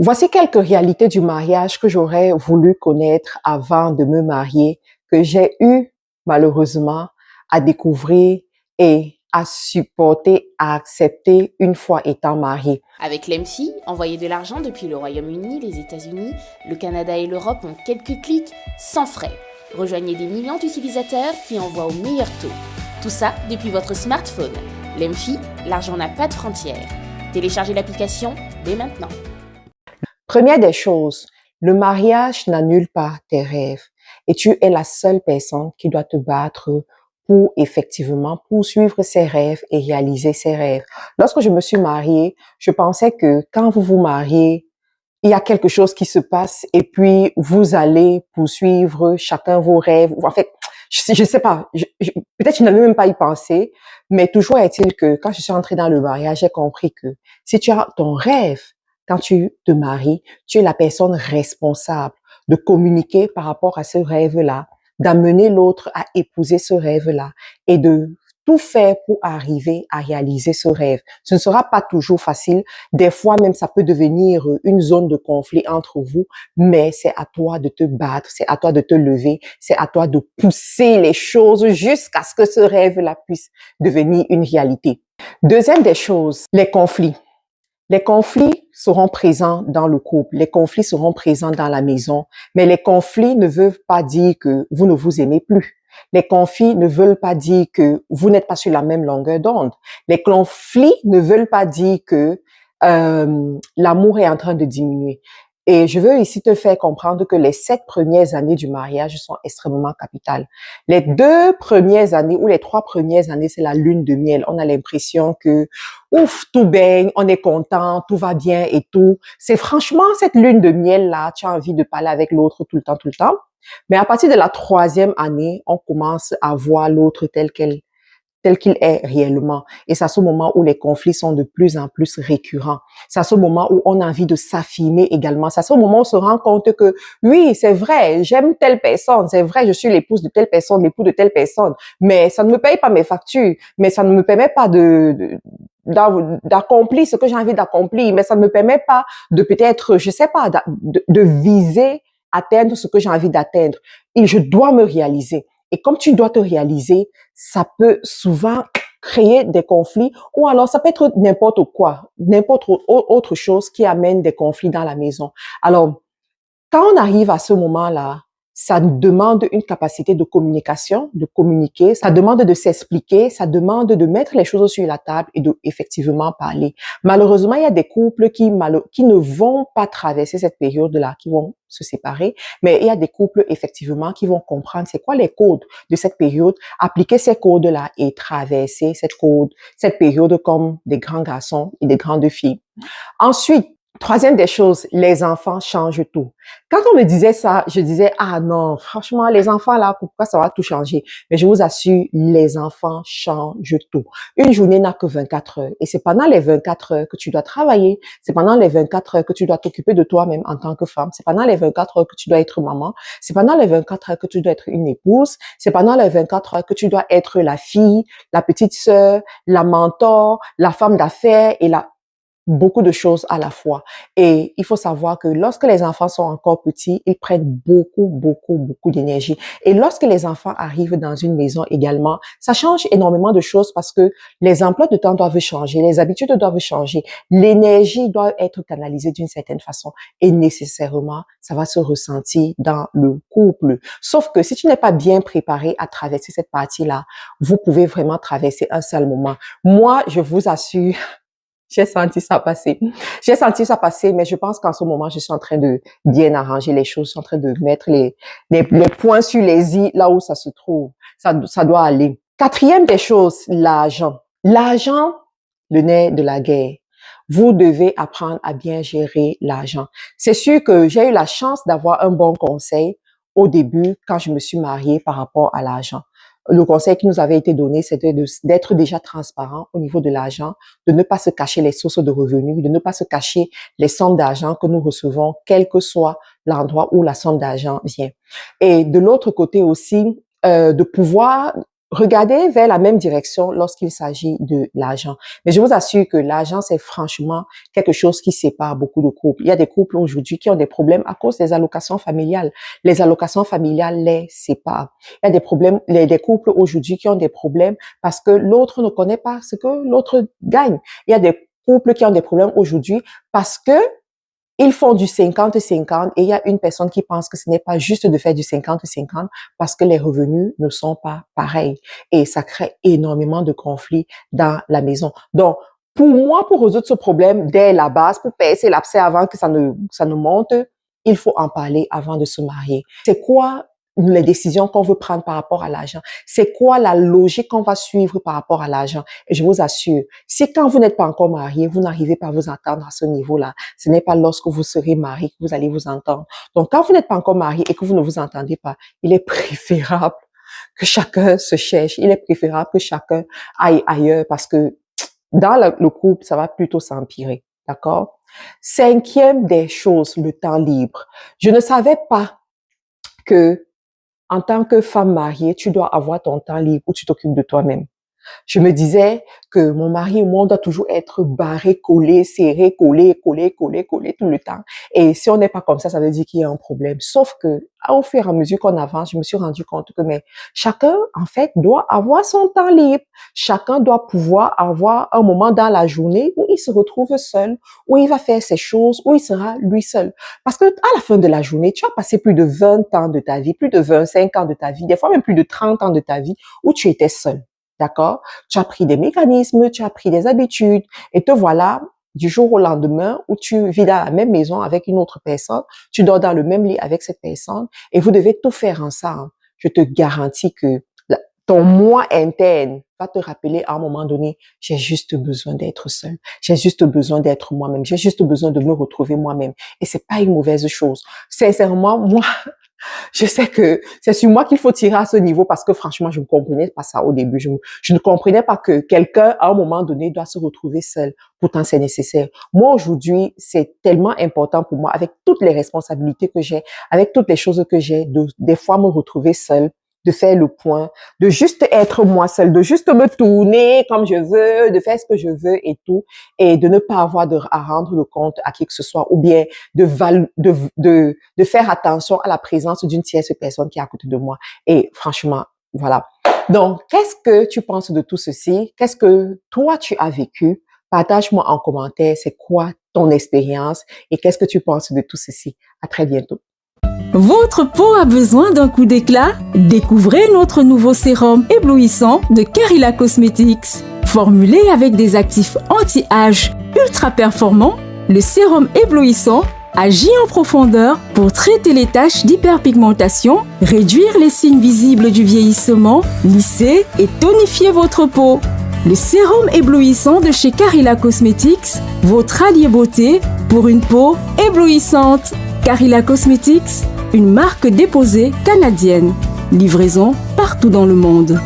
Voici quelques réalités du mariage que j'aurais voulu connaître avant de me marier, que j'ai eu malheureusement à découvrir et à supporter, à accepter une fois étant mariée. Avec l'EMFI, envoyer de l'argent depuis le Royaume-Uni, les États-Unis, le Canada et l'Europe en quelques clics, sans frais. Rejoignez des millions d'utilisateurs qui envoient au meilleur taux. Tout ça depuis votre smartphone. L'EMFI, l'argent n'a pas de frontières. Téléchargez l'application dès maintenant. Première des choses, le mariage n'annule pas tes rêves et tu es la seule personne qui doit te battre pour effectivement poursuivre ses rêves et réaliser ses rêves. Lorsque je me suis mariée, je pensais que quand vous vous mariez, il y a quelque chose qui se passe et puis vous allez poursuivre chacun vos rêves. En fait, je sais pas, peut-être je n'avais même pas y pensé, mais toujours est-il que quand je suis entrée dans le mariage, j'ai compris que si tu as ton rêve, quand tu te maries, tu es la personne responsable de communiquer par rapport à ce rêve-là, d'amener l'autre à épouser ce rêve-là et de tout faire pour arriver à réaliser ce rêve. Ce ne sera pas toujours facile. Des fois même, ça peut devenir une zone de conflit entre vous, mais c'est à toi de te battre, c'est à toi de te lever, c'est à toi de pousser les choses jusqu'à ce que ce rêve-là puisse devenir une réalité. Deuxième des choses, les conflits. Les conflits seront présents dans le couple, les conflits seront présents dans la maison, mais les conflits ne veulent pas dire que vous ne vous aimez plus. Les conflits ne veulent pas dire que vous n'êtes pas sur la même longueur d'onde. Les conflits ne veulent pas dire que l'amour est en train de diminuer. Et je veux ici te faire comprendre que les 7 premières années du mariage sont extrêmement capitales. Les 2 premières années ou les 3 premières années, c'est la lune de miel. On a l'impression que ouf, tout baigne, on est content, tout va bien et tout. C'est franchement cette lune de miel-là, tu as envie de parler avec l'autre tout le temps, tout le temps. Mais à partir de la 3e année, on commence à voir l'autre tel qu'il est réellement. Et c'est à ce moment où les conflits sont de plus en plus récurrents. C'est à ce moment où on a envie de s'affirmer également. C'est à ce moment où on se rend compte que oui, c'est vrai, j'aime telle personne, c'est vrai, je suis l'épouse de telle personne, l'époux de telle personne, mais ça ne me paye pas mes factures, mais ça ne me permet pas d'accomplir ce que j'ai envie d'accomplir, mais ça ne me permet pas de peut-être, je sais pas, de viser, atteindre ce que j'ai envie d'atteindre. Et je dois me réaliser. Et comme tu dois te réaliser, ça peut souvent créer des conflits ou alors ça peut être n'importe quoi, n'importe autre chose qui amène des conflits dans la maison. Alors, quand on arrive à ce moment-là, ça demande une capacité de communication, de communiquer, ça demande de s'expliquer, ça demande de mettre les choses sur la table et de effectivement parler. Malheureusement, il y a des couples qui ne vont pas traverser cette période-là, qui vont se séparer, mais il y a des couples effectivement qui vont comprendre c'est quoi les codes de cette période, appliquer ces codes-là et traverser cette période comme des grands garçons et des grandes filles. Ensuite, troisième des choses, les enfants changent tout. Quand on me disait ça, je disais, ah non, franchement, les enfants là, pourquoi ça va tout changer? Mais je vous assure, les enfants changent tout. Une journée n'a que 24 heures. Et c'est pendant les 24 heures que tu dois travailler. C'est pendant les 24 heures que tu dois t'occuper de toi-même en tant que femme. C'est pendant les 24 heures que tu dois être maman. C'est pendant les 24 heures que tu dois être une épouse. C'est pendant les 24 heures que tu dois être la fille, la petite sœur, la mentor, la femme d'affaires et beaucoup de choses à la fois. Et il faut savoir que lorsque les enfants sont encore petits, ils prennent beaucoup d'énergie. Et lorsque les enfants arrivent dans une maison également, ça change énormément de choses parce que les emplois de temps doivent changer, les habitudes doivent changer, l'énergie doit être canalisée d'une certaine façon et nécessairement, ça va se ressentir dans le couple. Sauf que si tu n'es pas bien préparé à traverser cette partie-là, vous pouvez vraiment traverser un seul moment. Moi, je vous assure, j'ai senti ça passer. J'ai senti ça passer, mais je pense qu'en ce moment, je suis en train de bien arranger les choses. Je suis en train de mettre les points sur les i là où ça se trouve. Ça doit aller. Quatrième des choses, l'argent. L'argent, le nerf de la guerre. Vous devez apprendre à bien gérer l'argent. C'est sûr que j'ai eu la chance d'avoir un bon conseil au début quand je me suis mariée par rapport à l'argent. Le conseil qui nous avait été donné, c'était d'être déjà transparent au niveau de l'argent, de ne pas se cacher les sources de revenus, de ne pas se cacher les sommes d'argent que nous recevons, quel que soit l'endroit où la somme d'argent vient. Et de l'autre côté aussi, de pouvoir regardez vers la même direction lorsqu'il s'agit de l'argent. Mais je vous assure que l'argent, c'est franchement quelque chose qui sépare beaucoup de couples. Il y a des couples aujourd'hui qui ont des problèmes à cause des allocations familiales. Les allocations familiales les séparent. Il y a des problèmes, des couples aujourd'hui qui ont des problèmes parce que l'autre ne connaît pas ce que l'autre gagne. Il y a des couples qui ont des problèmes aujourd'hui parce que ils font du 50-50 et il y a une personne qui pense que ce n'est pas juste de faire du 50-50 parce que les revenus ne sont pas pareils. Et ça crée énormément de conflits dans la maison. Donc, pour moi, pour résoudre ce problème dès la base, pour percer l'abcès avant que ça ne monte, il faut en parler avant de se marier. C'est quoi les décisions qu'on veut prendre par rapport à l'argent? C'est quoi la logique qu'on va suivre par rapport à l'argent? Et je vous assure, si quand vous n'êtes pas encore marié, vous n'arrivez pas à vous entendre à ce niveau-là, ce n'est pas lorsque vous serez marié que vous allez vous entendre. Donc, quand vous n'êtes pas encore marié et que vous ne vous entendez pas, il est préférable que chacun se cherche. Il est préférable que chacun aille ailleurs parce que dans le couple, ça va plutôt s'empirer. D'accord? 5e des choses, le temps libre. Je ne savais pas que en tant que femme mariée, tu dois avoir ton temps libre où tu t'occupes de toi-même. Je me disais que mon mari et moi, on doit toujours être barré, collé, serré, collé tout le temps. Et si on n'est pas comme ça veut dire qu'il y a un problème. Sauf que, au fur et à mesure qu'on avance, je me suis rendu compte que chacun, en fait, doit avoir son temps libre. Chacun doit pouvoir avoir un moment dans la journée où il se retrouve seul, où il va faire ses choses, où il sera lui seul. Parce que à la fin de la journée, tu as passé plus de 20 ans de ta vie, plus de 25 ans de ta vie, des fois même plus de 30 ans de ta vie où tu étais seul. D'accord? Tu as pris des mécanismes, tu as pris des habitudes et te voilà du jour au lendemain où tu vis dans la même maison avec une autre personne, tu dors dans le même lit avec cette personne et vous devez tout faire ensemble. Je te garantis que ton moi interne va te rappeler à un moment donné, j'ai juste besoin d'être seul. J'ai juste besoin d'être moi-même. J'ai juste besoin de me retrouver moi-même. Et c'est pas une mauvaise chose. Sincèrement, moi, je sais que c'est sur moi qu'il faut tirer à ce niveau parce que franchement, je ne comprenais pas ça au début. Je ne comprenais pas que quelqu'un, à un moment donné, doit se retrouver seul. Pourtant, c'est nécessaire. Moi, aujourd'hui, c'est tellement important pour moi, avec toutes les responsabilités que j'ai, avec toutes les choses que j'ai, des fois me retrouver seule, de faire le point, de juste être moi seule, de juste me tourner comme je veux, de faire ce que je veux et tout, et de ne pas avoir à rendre le compte à qui que ce soit, ou bien de faire attention à la présence d'une tierce personne qui est à côté de moi. Et franchement, voilà. Donc, qu'est-ce que tu penses de tout ceci? Qu'est-ce que toi, tu as vécu? Partage-moi en commentaire, c'est quoi ton expérience et qu'est-ce que tu penses de tout ceci? À très bientôt. Votre peau a besoin d'un coup d'éclat? Découvrez notre nouveau sérum éblouissant de Carilla Cosmetics. Formulé avec des actifs anti-âge ultra performants, le sérum éblouissant agit en profondeur pour traiter les taches d'hyperpigmentation, réduire les signes visibles du vieillissement, lisser et tonifier votre peau. Le sérum éblouissant de chez Carilla Cosmetics, votre allié beauté pour une peau éblouissante. Carilla Cosmetics, une marque déposée canadienne. Livraison partout dans le monde.